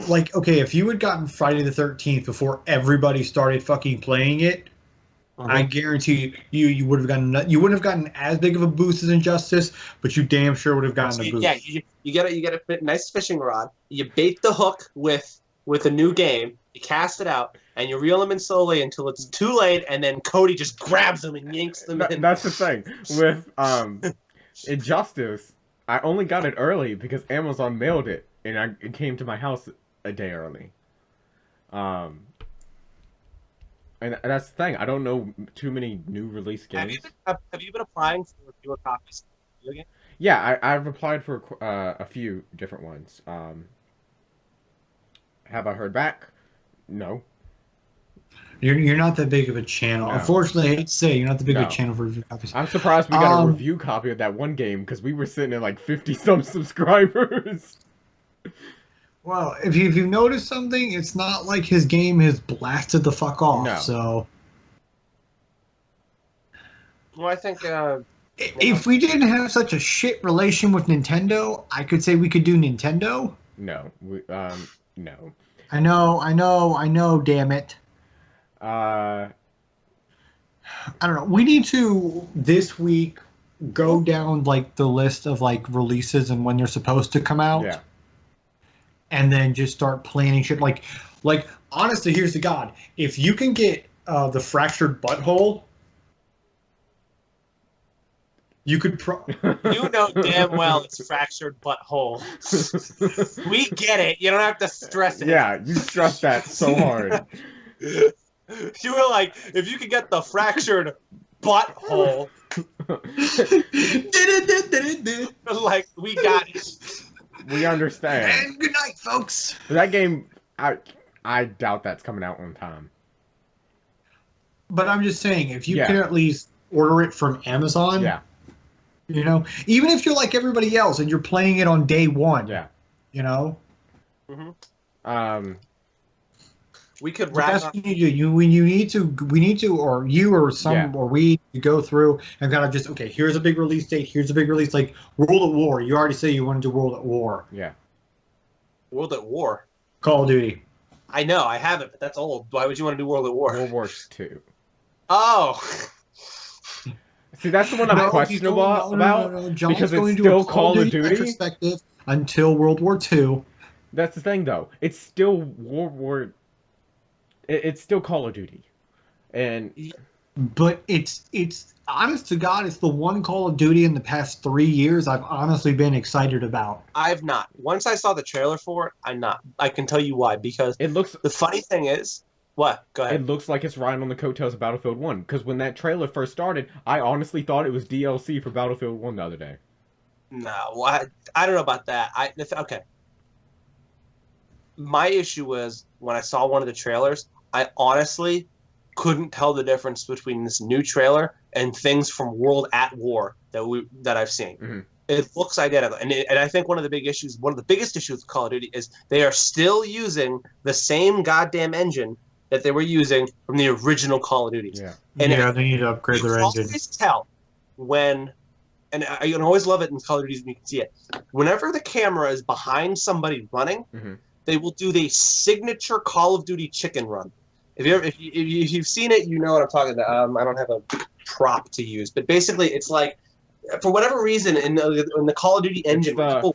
Like, okay, if you had gotten Friday the 13th before everybody started fucking playing it, I guarantee you would have gotten, you wouldn't have gotten as big of a boost as Injustice, but you damn sure would have gotten a boost. Yeah, you get a nice fishing rod. You bait the hook with a new game. You cast it out, and you reel them in slowly until it's too late, and then Cody just grabs them and yanks them in. That's the thing with Injustice. I only got it early because Amazon mailed it, and it came to my house a day early. And that's the thing. I don't know too many new release games. Have you been applying for fewer copies of the video game? Yeah, I've applied for a few different ones. Have I heard back? No. You're not that big of a channel. No. Unfortunately, I hate to say, you're not the big of a channel for review copies. I'm surprised we got a review copy of that one game because we were sitting at like 50-some subscribers. Well, if you've noticed something, it's not like his game has blasted the fuck off. No. So, well, I think if we didn't have such a shit relation with Nintendo, I could say we could do Nintendo. No, no. I know. Damn it. I don't know. We need to this week go down like the list of like releases and when they're supposed to come out. Yeah. And then just start planning shit. Like honestly, here's the God. If you can get the Fractured Butthole, you could you know damn well it's Fractured Butthole. We get it. You don't have to stress it. Yeah, you stress that so hard. You were like, if you could get the Fractured Butthole. Like, we got it. We understand. And good night, folks. That game, I doubt that's coming out on time. But I'm just saying, if you can at least order it from Amazon, you know, even if you're like everybody else and you're playing it on day one, you know, we could wrap up. We need to, or you or some, or we go through and kind of just, okay, here's a big release date, here's a big release, like World at War. You already say you want to do World at War. Yeah. World at War? Call of Duty. I know, I have it, but that's old. Why would you want to do World at War? World War II. Oh! See, that's the one I'm questionable about, because it's still Call of Duty. Retrospective until World War II. That's the thing, though. It's still It's still Call of Duty, but it's honest to God, it's the one Call of Duty in the past 3 years I've honestly been excited about. I've not. Once I saw the trailer for it, I'm not. I can tell you why. Because it looks. The funny thing is, what? Go ahead. It looks like it's riding on the coattails of Battlefield 1. Because when that trailer first started, I honestly thought it was DLC for Battlefield 1 the other day. No, well, I don't know about that. Okay. My issue was when I saw one of the trailers, I honestly couldn't tell the difference between this new trailer and things from World at War that I've seen. Mm-hmm. It looks identical, and I think one of the biggest issues with Call of Duty is they are still using the same goddamn engine that they were using from the original Call of Duty. Yeah, and they need to upgrade their engine. You always tell when, and I can always love it in Call of Duty when you can see it. Whenever the camera is behind somebody running, they will do the signature Call of Duty chicken run. If you've seen it, you know what I'm talking about. I don't have a prop to use, but basically, it's like, for whatever reason, in the Call of Duty engine, I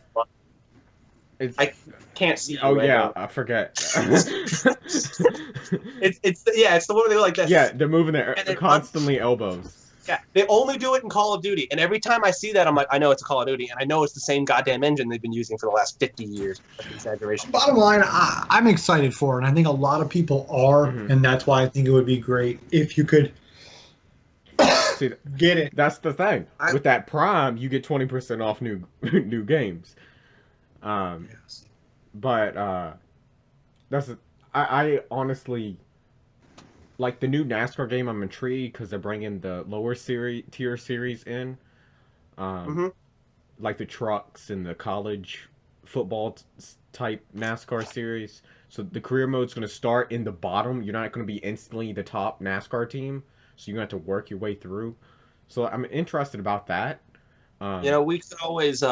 can't see. Oh yeah, I forget. it's the one where they go like this. Yeah, they're moving their constantly elbows. Yeah, they only do it in Call of Duty, and every time I see that, I'm like, I know it's a Call of Duty, and I know it's the same goddamn engine they've been using for the last 50 years. That's an exaggeration. Bottom line, I'm excited for it, and I think a lot of people are, and that's why I think it would be great if you could get it. That's the thing. With that Prime, you get 20% off new games. Yes. But I honestly. Like the new NASCAR game, I'm intrigued because they're bringing the lower tier series in, like the trucks and the college type NASCAR series. So the career mode's going to start in the bottom. You're not going to be instantly the top NASCAR team. So you're going to have to work your way through. So I'm interested about that. We could always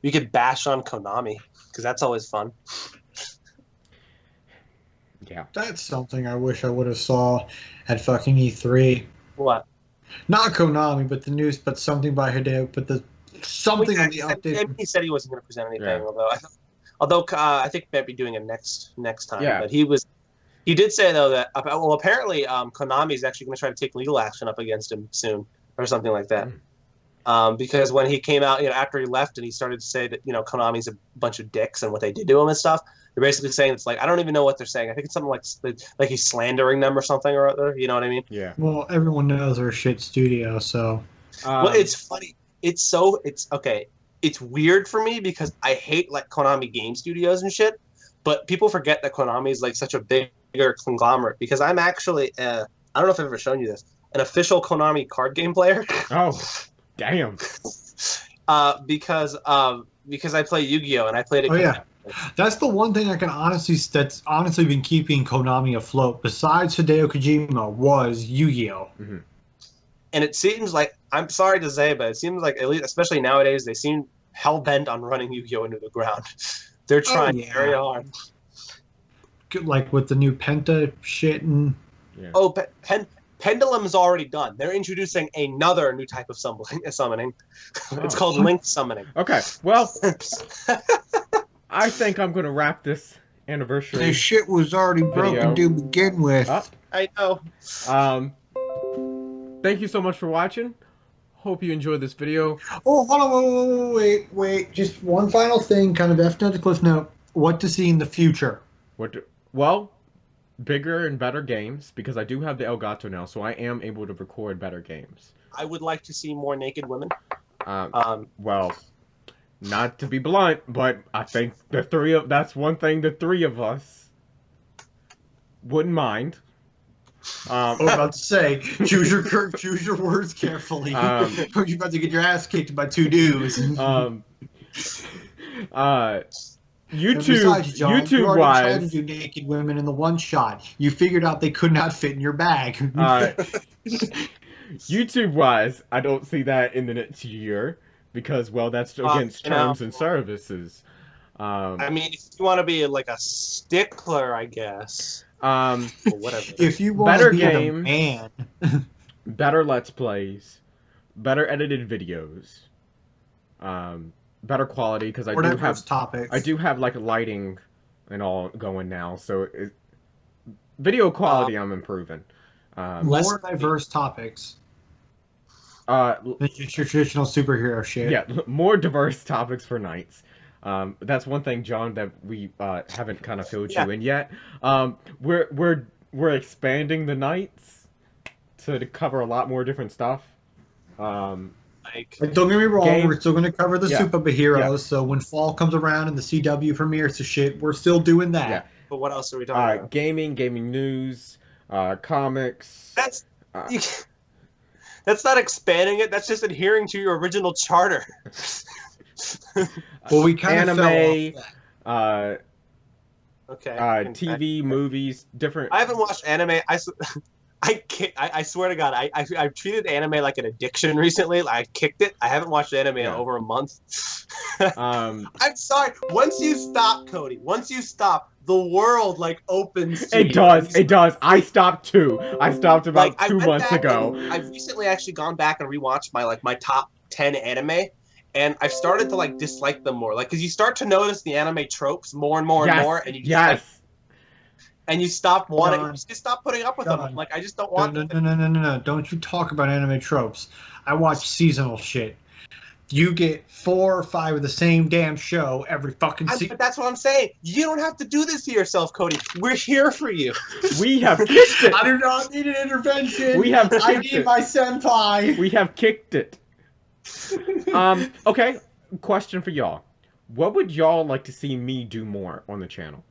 we could bash on Konami because that's always fun. Yeah. That's something I wish I would have saw at fucking E3. What? Not Konami, but the news, but something by Hideo, but the something on the update. He said he wasn't going to present anything, Yeah. although I think he might be doing it next time. Yeah. But he did say though that apparently Konami is actually going to try to take legal action up against him soon or something like that. Because when he came out, after he left and he started to say that Konami's a bunch of dicks and what they did to him and stuff, they're basically saying it's like I don't even know what they're saying. I think it's something like he's slandering them or something or other. You know what I mean? Yeah. Well, everyone knows they're a shit studio, so. Well, it's funny. It's okay. It's weird for me because I hate like Konami game studios and shit, but people forget that Konami is like such a bigger conglomerate because I'm actually I don't know if I've ever shown you this, an official Konami card game player. Oh, damn. Because I play Yu-Gi-Oh and I played it. Oh yeah, that's the one thing that's honestly been keeping Konami afloat. Besides Hideo Kojima, was Yu-Gi-Oh. Mm-hmm. And it seems like, I'm sorry to say, but it seems like, at least, especially nowadays, they seem hell-bent on running Yu-Gi-Oh! Into the ground. They're trying very hard. Like with the new Penta shit and... Yeah. Oh, Pendulum's already done. They're introducing another new type of summoning. It's called Link Summoning. Okay, well, I think I'm going to wrap this anniversary. This shit was already broken to begin with. I know. Thank you so much for watching. Hope you enjoyed this video. Oh, hold on, wait. Just one final thing, kind of after the cliff note. What to see in the future? Well, bigger and better games, because I do have the Elgato now, so I am able to record better games. I would like to see more naked women. Well, not to be blunt, but I think that's one thing the three of us wouldn't mind. I was about to say, choose your words carefully. You're about to get your ass kicked by two dudes. YouTube wise, tried to do naked women in the one shot. You figured out they could not fit in your bag. YouTube wise, I don't see that in the next year because, well, that's against terms and services. I mean, if you want to be like a stickler, I guess. Or whatever. If you want better to be games, man. better Let's Plays, better edited videos, better quality because I do have like lighting and all going now, so video quality I'm improving. More diverse topics. It's your traditional superhero shit. Yeah, more diverse topics for nights. That's one thing, John, that we haven't kind of filled you in yet. We're expanding the nights to cover a lot more different stuff. Don't get me wrong, we're still going to cover the superheroes. Yeah. So when fall comes around and the CW premieres to shit, we're still doing that. Yeah. But what else are we talking about? Gaming news, comics. That's not expanding it. That's just adhering to your original charter. Well, we kind of anime, okay. TV, movies, different. I haven't watched anime. I swear to God, I've treated anime like an addiction recently. I kicked it. I haven't watched anime in over a month. I'm sorry. Once you stop, Cody. Once you stop, the world opens to It does. I stopped too. I stopped about 2 months ago. I've recently actually gone back and rewatched my top 10 anime. And I've started to dislike them more, because you start to notice the anime tropes more and more and more, and you just, and you stop wanting, you just stop putting up with them. I just don't want. No! Don't you talk about anime tropes? I watch seasonal shit. You get 4 or 5 of the same damn show every fucking season. But that's what I'm saying. You don't have to do this to yourself, Cody. We're here for you. We have kicked it. I do not need an intervention. I need my senpai. We have kicked it. Okay, question for y'all. What would y'all like to see me do more on the channel?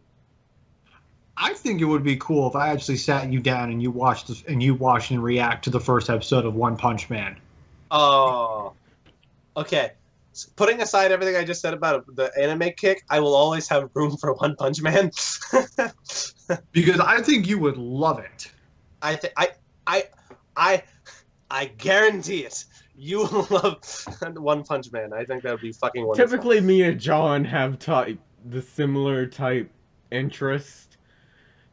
I think it would be cool if I actually sat you down and you watched and react to the first episode of One Punch Man. Oh, okay. putting aside everything I just said about the anime kick, I will always have room for One Punch Man. Because I think you would love it. I I I guarantee it. You will love One Punch Man. I think that would be fucking wonderful. Typically, me and John have the similar type interest,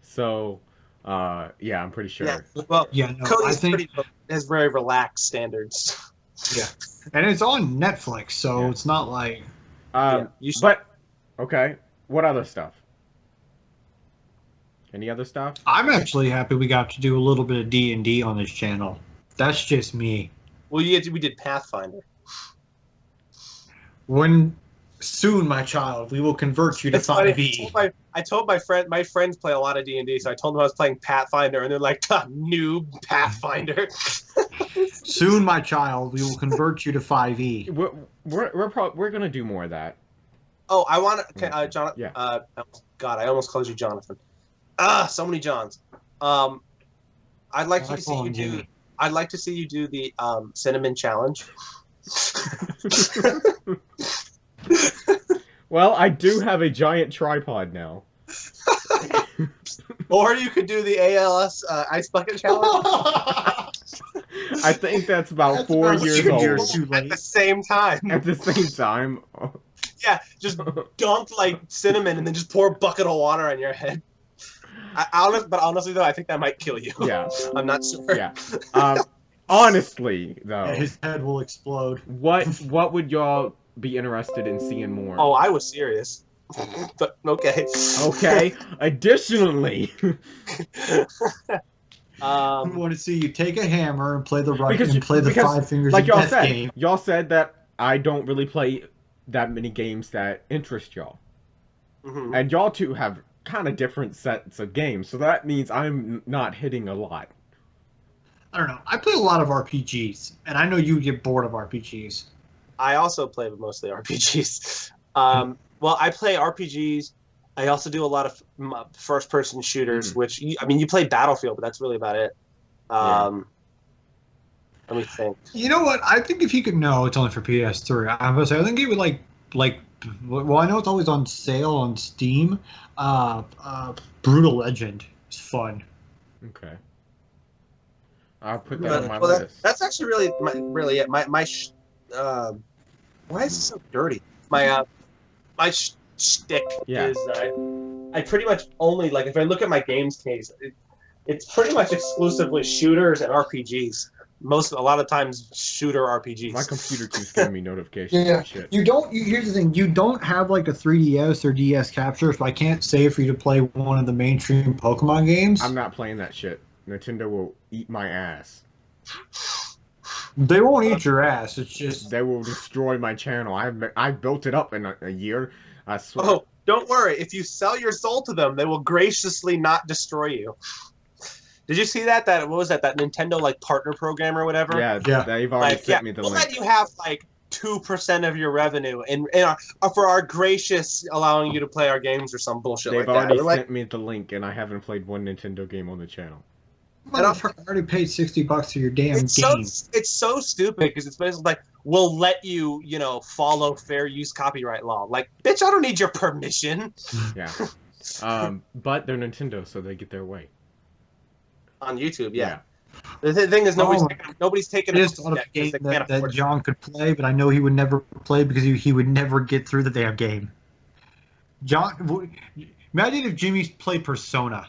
so yeah, I'm pretty sure. Yeah. Well, Yeah, no, Cody's I think pretty has very relaxed standards. yeah, and it's on Netflix, so Yeah. it's not like You should, But okay, what other stuff? Any other stuff? I'm actually happy we got to do a little bit of D&D on this channel. That's just me. well, we did Pathfinder. When soon, my child, we will convert you to It's funny. 5e. I told my friends play a lot of D&D, so I told them I was playing Pathfinder, and they're like, noob Pathfinder. Soon, my child, we will convert you to 5e. We're gonna do more of that. Oh, I want to, Jonathan. Yeah. God, I almost called you Jonathan. So many Johns. I'd like to see you do. I'd like to see you do the cinnamon challenge. Well, I do have a giant tripod now. Or you could do the ALS ice bucket challenge. I think that's about That's 4 about years 2 old. years too At late. the same time. At the same time. Yeah, just dunk like cinnamon and then just pour a bucket of water on your head. But honestly, though, I think that might kill you. Yeah. I'm not sure. Yeah. Honestly, though, His head will explode. what would y'all be interested in seeing more? Oh, I was serious. But okay. Okay. Additionally, I want to see you take a hammer and play the right Because- and play the because, five fingers like of y'all death said, game. y'all said that I don't really play that many games that interest y'all, Mhm. and y'all two have kind of different sets of games, so that means I'm not hitting a lot. I don't know. I play a lot of RPGs, and I know you get bored of RPGs. I also play mostly RPGs. Well, I play RPGs. I also do a lot of first-person shooters, which you play Battlefield, but that's really about it. Let me think. You know what? I think if you could, no, it's only for PS3. I was, I think it would like. Well, I know it's always on sale on Steam. Brutal Legend is fun. Okay. I'll put that on my Well, list. that's actually really it. Why is it so dirty? My shtick Yeah. is I pretty much only like if I look at my games case, it's pretty much exclusively shooters and RPGs. A lot of times shooter RPGs. My computer keeps giving me notifications Yeah, and shit. you don't. Here's the thing: you don't have like a 3DS or DS capture, so I can't say for you to play one of the mainstream Pokemon games. I'm not playing that shit. Nintendo will eat my ass. They won't eat your ass. It's just They will destroy my channel. I built it up in a year. I swear. Oh, don't worry. If you sell your soul to them, they will graciously not destroy you. Did you see that? What was that? That Nintendo like partner program or whatever? Yeah, Yeah. they've already Like, sent me the we'll link. let you have like 2% of your revenue, and for our gracious allowing you to play our games or some bullshit They've like already that. We're sent me the link, and I haven't played one Nintendo game on the channel. motherfucker, I already paid $60 for your damn it's game. so stupid because it's basically like we'll let you follow fair use copyright law. Like, bitch, I don't need your permission Yeah. But they're Nintendo, so they get their way. on YouTube. Yeah. The thing is, nobody's taking I it just thought of yet a game 'cause they can't that afford it. John could play, but I know he would never play because he would never get through the damn game. John, imagine if Jimmy played Persona.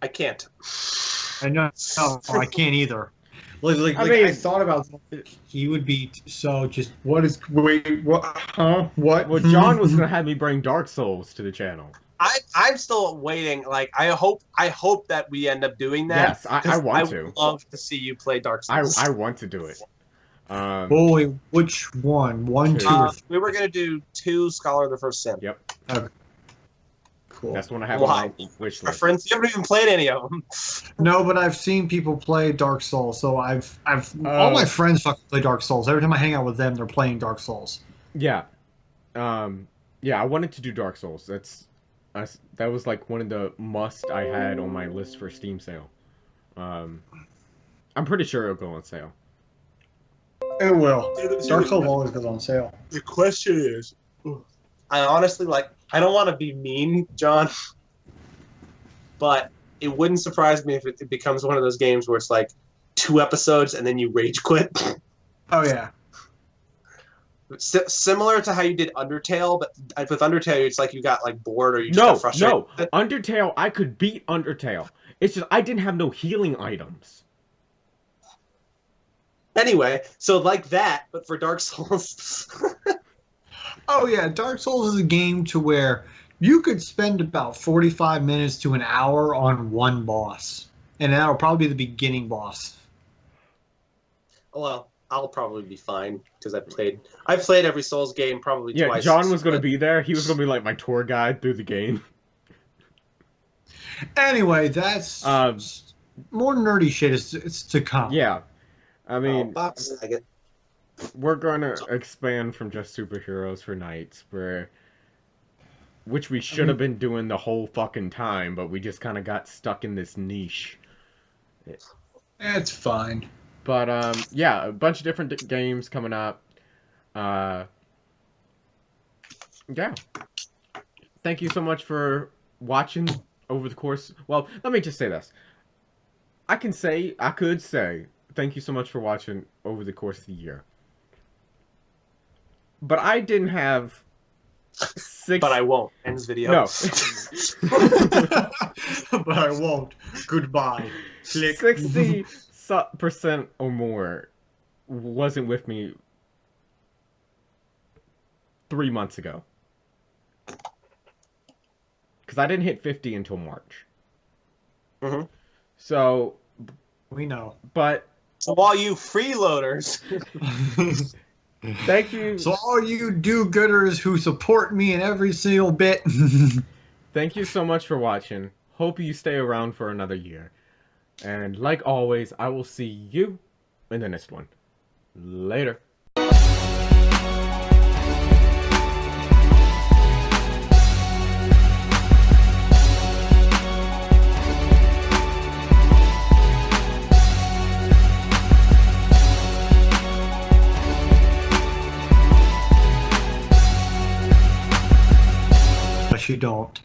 I can't. I know, no, I can't either. I mean- thought about he would be so just what is wait what huh what? Well, John was gonna have me bring Dark Souls to the channel. I'm still waiting. Like, I hope that we end up doing that. Yes, I 'cause want I to. would love to see you play Dark Souls. I want to do it. Boy, which one? One, Two. two, or three? We were gonna do 2 Scholar of the First Sin. Yep. Cool. That's one I have Why? on my wish list. Reference? You haven't even played any of them. No, but I've seen people play Dark Souls, so I've all my friends fucking play Dark Souls. Every time I hang out with them, they're playing Dark Souls. Yeah. Yeah, I wanted to do Dark Souls. That was like one of the must I had on my list for Steam sale. I'm pretty sure it'll go on sale. It will. See, Dark Souls always goes on sale. The question is, I honestly I don't want to be mean, John, but it wouldn't surprise me if it becomes one of those games where it's like 2 episodes and then you rage quit. Oh yeah. Similar to how you did Undertale, but with Undertale, it's like you got like bored or you just got frustrated. No, Undertale, I could beat Undertale. It's just I didn't have no healing items. Anyway, so like that, but for Dark Souls. Oh yeah, Dark Souls is a game to where you could spend about 45 minutes to an hour on one boss, and that'll probably be the beginning boss. Well, I'll probably be fine because I've played every Souls game probably twice. Yeah, John was going to be there. He was going to be like my tour guide through the game. Anyway, that's more nerdy shit. It's to come. Yeah, I mean, it. We're going to expand from just superheroes for knights, which we should have been doing the whole fucking time, but we just kind of got stuck in this niche. It's fine. But, yeah, a bunch of different games coming up. Yeah. Thank you so much for watching over the course. Well, let me just say this. I could say, thank you so much for watching over the course of the year. But I didn't have 6... But I won't. End this video. No. But I won't. Goodbye. Click. 60% or more wasn't with me 3 months ago. Because I didn't hit 50 until March. Mm-hmm. So... We know. But... So all you freeloaders... Thank you. So all you do-gooders who support me in every single bit. Thank you so much for watching. Hope you stay around for another year. And like always, I will see you in the next one. Later. But you don't.